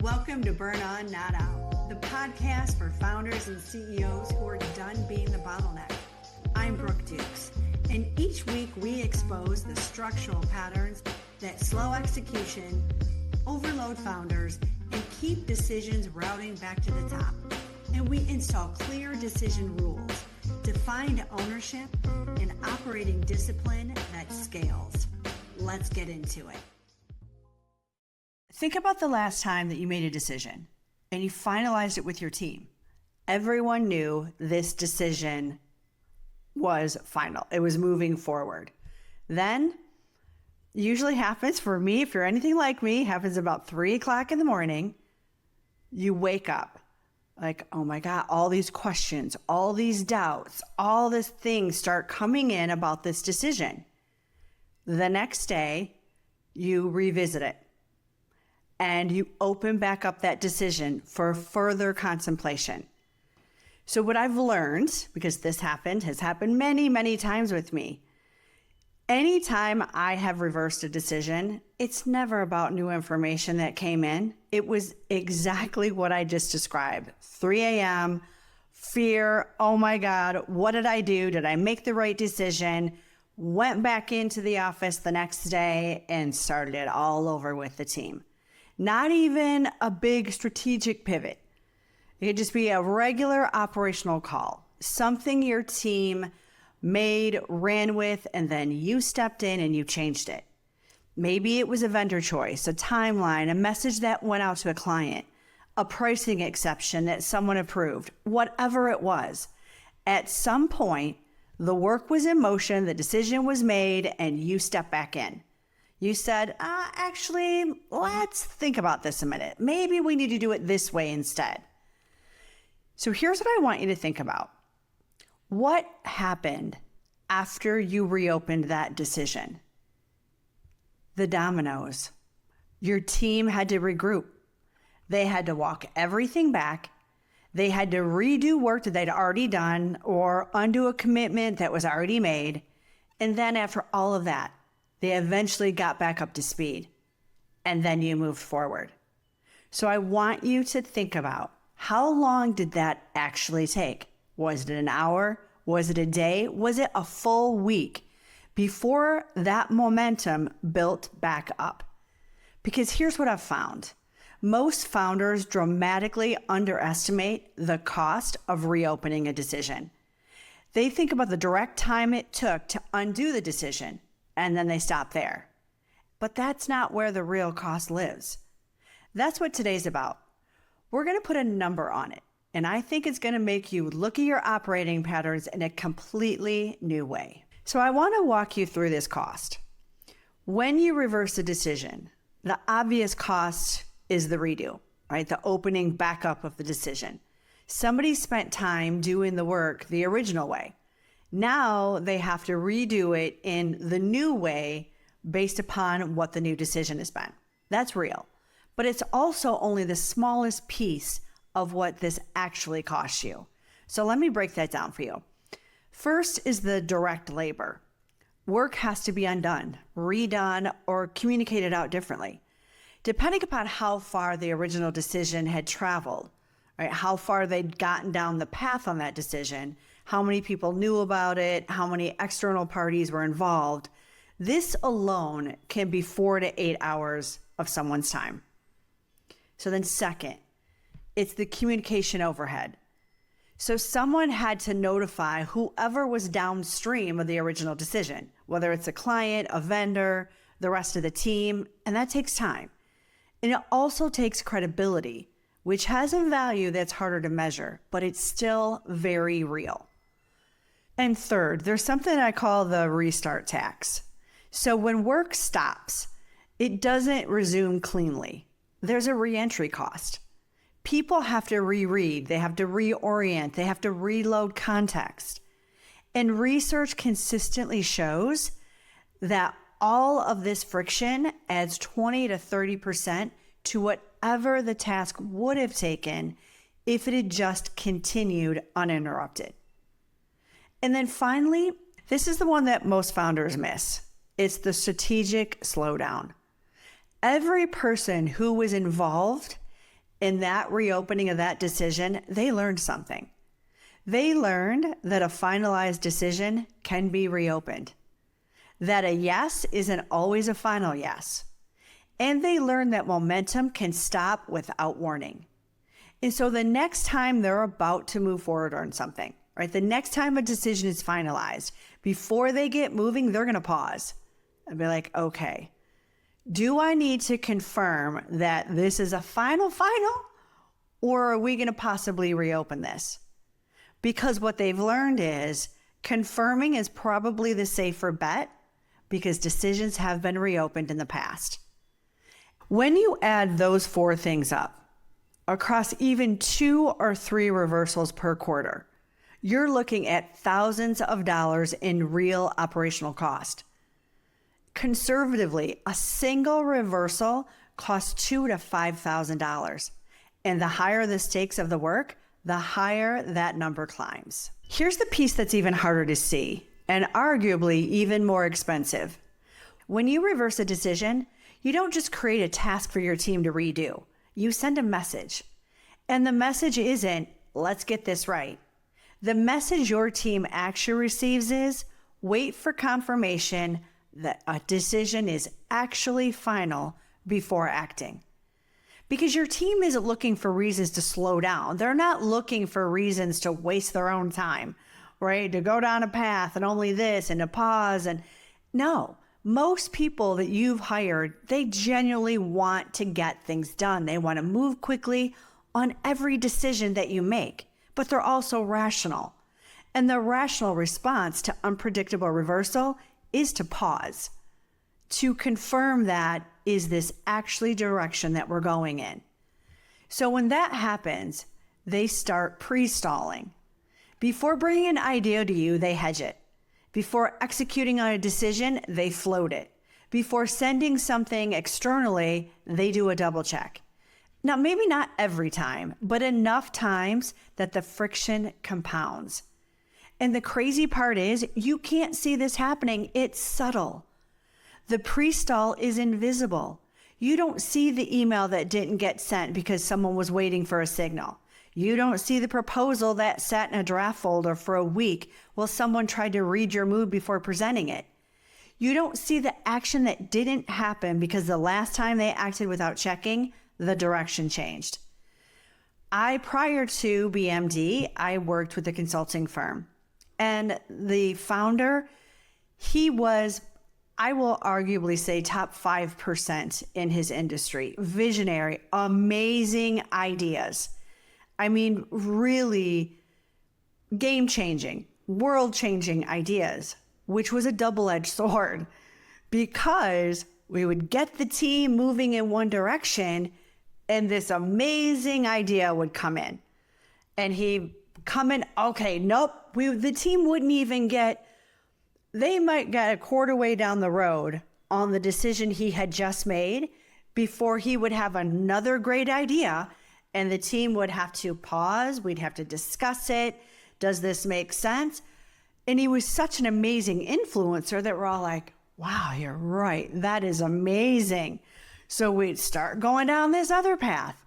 Welcome to Burn On, Not Out, the podcast for founders and CEOs who are done being the bottleneck. I'm Brooke Dukes, and each week we expose the structural patterns that slow execution, overload founders, and keep decisions routing back to the top. And we install clear decision rules, defined ownership, and operating discipline that scales. Let's get into it. Think about the last time that you made a decision and you finalized it with your team. Everyone knew this decision was final. It was moving forward. Then, usually happens for me, if you're anything like me, happens about 3 o'clock in the morning. You wake up like, oh my God, all these questions, all these doubts, all these things start coming in about this decision. The next day, you revisit it. And you open back up that decision for further contemplation. So what I've learned, because this has happened many, many times with me. Anytime I have reversed a decision, it's never about new information that came in. It was exactly what I just described. 3 a.m., fear, oh my God, what did I do? Did I make the right decision? Went back into the office the next day and started it all over with the team. Not even a big strategic pivot. It could just be a regular operational call. Something your team made, ran with, and then you stepped in and you changed it. Maybe it was a vendor choice, a timeline, a message that went out to a client, a pricing exception that someone approved, whatever it was. At some point, the work was in motion, the decision was made, and you stepped back in. You said, actually, let's think about this a minute. Maybe we need to do it this way instead. So here's what I want you to think about. What happened after you reopened that decision? The dominoes. Your team had to regroup. They had to walk everything back. They had to redo work that they'd already done or undo a commitment that was already made. And then after all of that, they eventually got back up to speed, and then you moved forward. So I want you to think about, how long did that actually take? Was it an hour? Was it a day? Was it a full week before that momentum built back up? Because here's what I've found. Most founders dramatically underestimate the cost of reopening a decision. They think about the direct time it took to undo the decision, and then they stop there. But that's not where the real cost lives. That's what today's about. We're going to put a number on it, and I think it's going to make you look at your operating patterns in a completely new way. So I want to walk you through this cost. When you reverse a decision, the obvious cost is the redo, right? The opening back up of the decision. Somebody spent time doing the work the original way. Now they have to redo it in the new way based upon what the new decision has been. That's real. But it's also only the smallest piece of what this actually costs you. So let me break that down for you. First is the direct labor. Work has to be undone, redone, or communicated out differently. Depending upon how far the original decision had traveled, right? How far they'd gotten down the path on that decision, how many people knew about it, how many external parties were involved. This alone can be 4 to 8 hours of someone's time. So then second, it's the communication overhead. So someone had to notify whoever was downstream of the original decision, whether it's a client, a vendor, the rest of the team, and that takes time. And it also takes credibility, which has a value that's harder to measure, but it's still very real. And third, there's something I call the restart tax. So when work stops, it doesn't resume cleanly. There's a reentry cost. People have to reread, they have to reorient, they have to reload context. And research consistently shows that all of this friction adds 20 to 30% to whatever the task would have taken if it had just continued uninterrupted. And then finally, this is the one that most founders miss. It's the strategic slowdown. Every person who was involved In that reopening of that decision, they learned something. They learned that a finalized decision can be reopened, that a yes isn't always a final yes. And they learned that momentum can stop without warning. And so the next time they're about to move forward on something, right? The next time a decision is finalized, before they get moving, they're going to pause and be like, okay, do I need to confirm that this is a final, or are we going to possibly reopen this? Because what they've learned is confirming is probably the safer bet because decisions have been reopened in the past. When you add those 4 things up across even 2 or 3 reversals per quarter, you're looking at thousands of dollars in real operational cost. Conservatively, a single reversal costs $2,000 to $5,000. And the higher the stakes of the work, the higher that number climbs. Here's the piece that's even harder to see and arguably even more expensive. When you reverse a decision, you don't just create a task for your team to redo. You send a message. And the message isn't, let's get this right. The message your team actually receives is, wait for confirmation that a decision is actually final before acting. Because your team isn't looking for reasons to slow down. They're not looking for reasons to waste their own time, right? To go down a path and only this and to pause. And no, most people that you've hired, they genuinely want to get things done. They want to move quickly on every decision that you make, but they're also rational. And the rational response to unpredictable reversal is to pause, to confirm that, is this actually direction that we're going in? So when that happens, they start pre-stalling. Before bringing an idea to you, they hedge it. Before executing on a decision, they float it. Before sending something externally, they do a double check. Now, maybe not every time, but enough times that the friction compounds. And the crazy part is, you can't see this happening. It's subtle. The pre-stall is invisible. You don't see the email that didn't get sent because someone was waiting for a signal. You don't see the proposal that sat in a draft folder for a week while someone tried to read your mood before presenting it. You don't see the action that didn't happen because the last time they acted without checking, the direction changed. Prior to BMD, I worked with a consulting firm. And the founder, he was, I will arguably say, top 5% in his industry. Visionary, amazing ideas. I mean, really game-changing, world-changing ideas, which was a double-edged sword because we would get the team moving in one direction and this amazing idea would come in. And he'd come in, okay, nope, the team wouldn't even they might get a quarter way down the road on the decision he had just made before he would have another great idea. And the team would have to pause. We'd have to discuss it. Does this make sense? And he was such an amazing influencer that we're all like, wow, you're right. That is amazing. So we'd start going down this other path.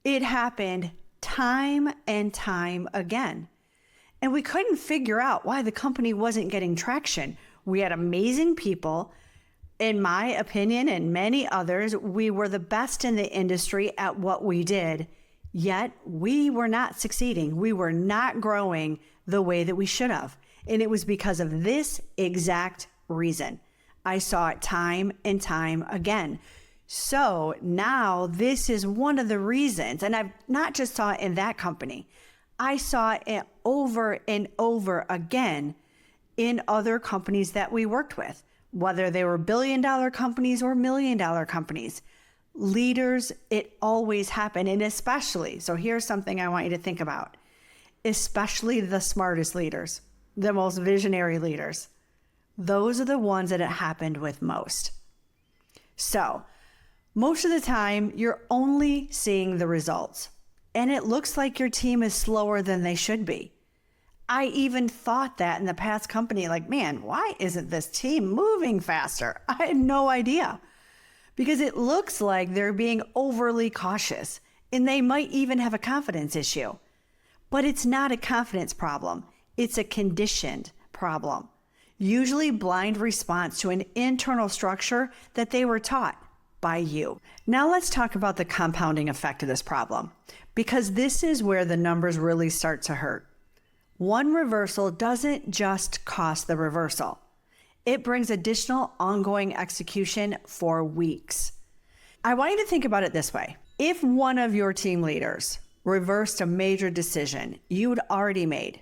It happened time and time again. And we couldn't figure out why the company wasn't getting traction. We had amazing people. In my opinion, and many others, we were the best in the industry at what we did, yet we were not succeeding. We were not growing the way that we should have. And it was because of this exact reason. I saw it time and time again. So now this is one of the reasons, and I've not just saw it in that company, I saw it over and over again in other companies that we worked with. Whether they were billion-dollar companies or million-dollar companies, leaders, it always happened. And especially, so here's something I want you to think about, especially the smartest leaders, the most visionary leaders. Those are the ones that it happened with most. So most of the time, you're only seeing the results. And it looks like your team is slower than they should be. I even thought that in the past company, like, man, why isn't this team moving faster? I had no idea because it looks like they're being overly cautious. And they might even have a confidence issue. But it's not a confidence problem. It's a conditioned problem. Usually blind response to an internal structure that they were taught by you. Now let's talk about the compounding effect of this problem, because this is where the numbers really start to hurt. One reversal doesn't just cost the reversal. It brings additional ongoing execution for weeks. I want you to think about it this way. If one of your team leaders reversed a major decision you'd already made,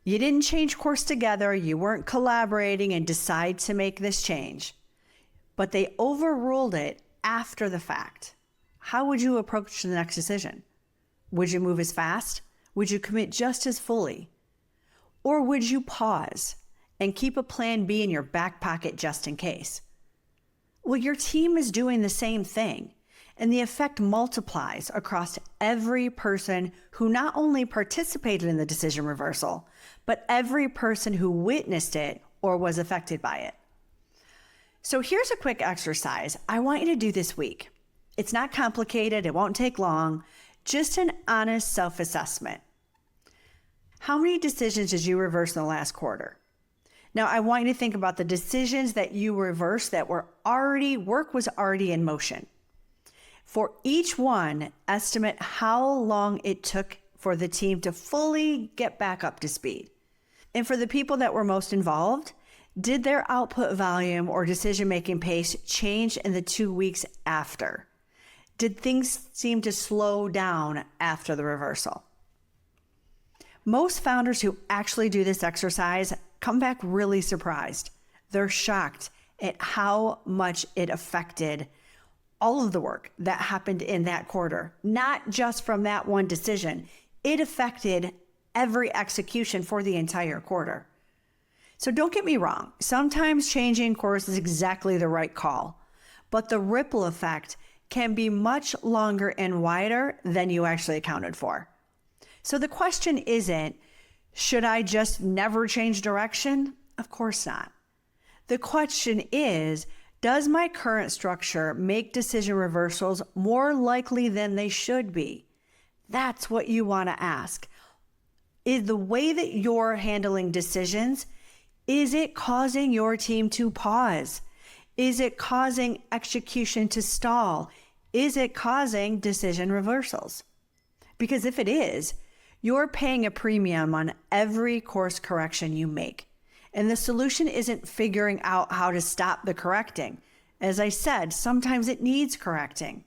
you didn't change course together, you weren't collaborating and decide to make this change, but they overruled it after the fact, how would you approach the next decision? Would you move as fast? Would you commit just as fully? Or would you pause and keep a plan B in your back pocket just in case? Well, your team is doing the same thing, and the effect multiplies across every person who not only participated in the decision reversal, but every person who witnessed it or was affected by it. So here's a quick exercise I want you to do this week. It's not complicated, it won't take long, just an honest self-assessment. How many decisions did you reverse in the last quarter? Now, I want you to think about the decisions that you reversed that work was already in motion. For each one, estimate how long it took for the team to fully get back up to speed. And for the people that were most involved, did their output volume or decision-making pace change in the 2 weeks after? Did things seem to slow down after the reversal? Most founders who actually do this exercise come back really surprised. They're shocked at how much it affected all of the work that happened in that quarter, not just from that one decision. It affected every execution for the entire quarter. So don't get me wrong. Sometimes changing course is exactly the right call, but the ripple effect can be much longer and wider than you actually accounted for. So the question isn't, should I just never change direction? Of course not. The question is, does my current structure make decision reversals more likely than they should be? That's what you want to ask. Is the way that you're handling decisions, is it causing your team to pause? Is it causing execution to stall? Is it causing decision reversals? Because if it is, you're paying a premium on every course correction you make. And the solution isn't figuring out how to stop the correcting. As I said, sometimes it needs correcting.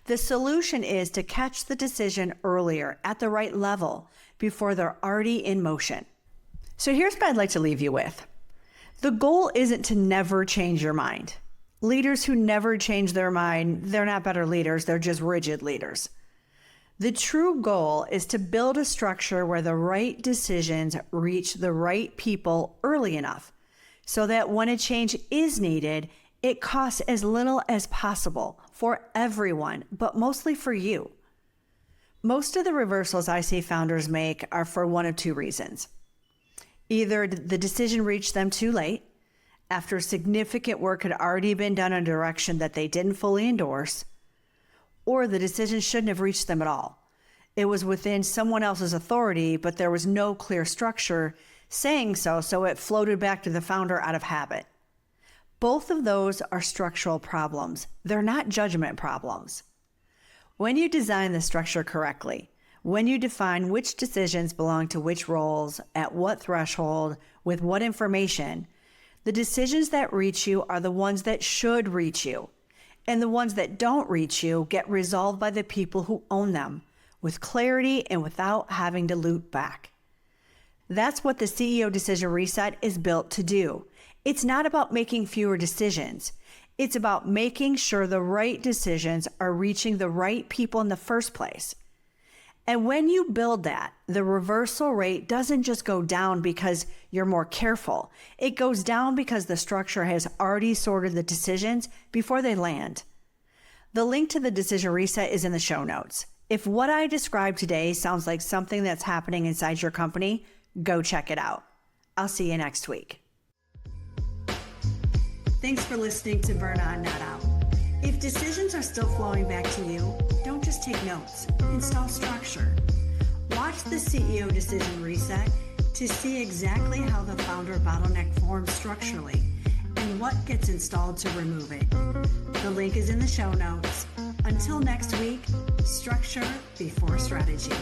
The solution is to catch the decision earlier at the right level before they're already in motion. So here's what I'd like to leave you with. The goal isn't to never change your mind. Leaders who never change their mind, they're not better leaders, they're just rigid leaders. The true goal is to build a structure where the right decisions reach the right people early enough so that when a change is needed, it costs as little as possible for everyone, but mostly for you. Most of the reversals I see founders make are for one of two reasons. Either the decision reached them too late, after significant work had already been done in a direction that they didn't fully endorse, or the decision shouldn't have reached them at all. It was within someone else's authority, but there was no clear structure saying so, so it floated back to the founder out of habit. Both of those are structural problems. They're not judgment problems. When you design the structure correctly, when you define which decisions belong to which roles, at what threshold, with what information, the decisions that reach you are the ones that should reach you. And the ones that don't reach you get resolved by the people who own them, with clarity and without having to loop back. That's what the CEO Decision Reset is built to do. It's not about making fewer decisions. It's about making sure the right decisions are reaching the right people in the first place. And when you build that, the reversal rate doesn't just go down because you're more careful. It goes down because the structure has already sorted the decisions before they land. The link to the Decision Reset is in the show notes. If what I described today sounds like something that's happening inside your company, go check it out. I'll see you next week. Thanks for listening to Burn On, Not Out. If decisions are still flowing back to you, don't just take take notes, install structure. Watch the CEO Decision Reset to see exactly how the founder bottleneck forms structurally and what gets installed to remove it. The link is in the show notes. Until next week, structure before strategy.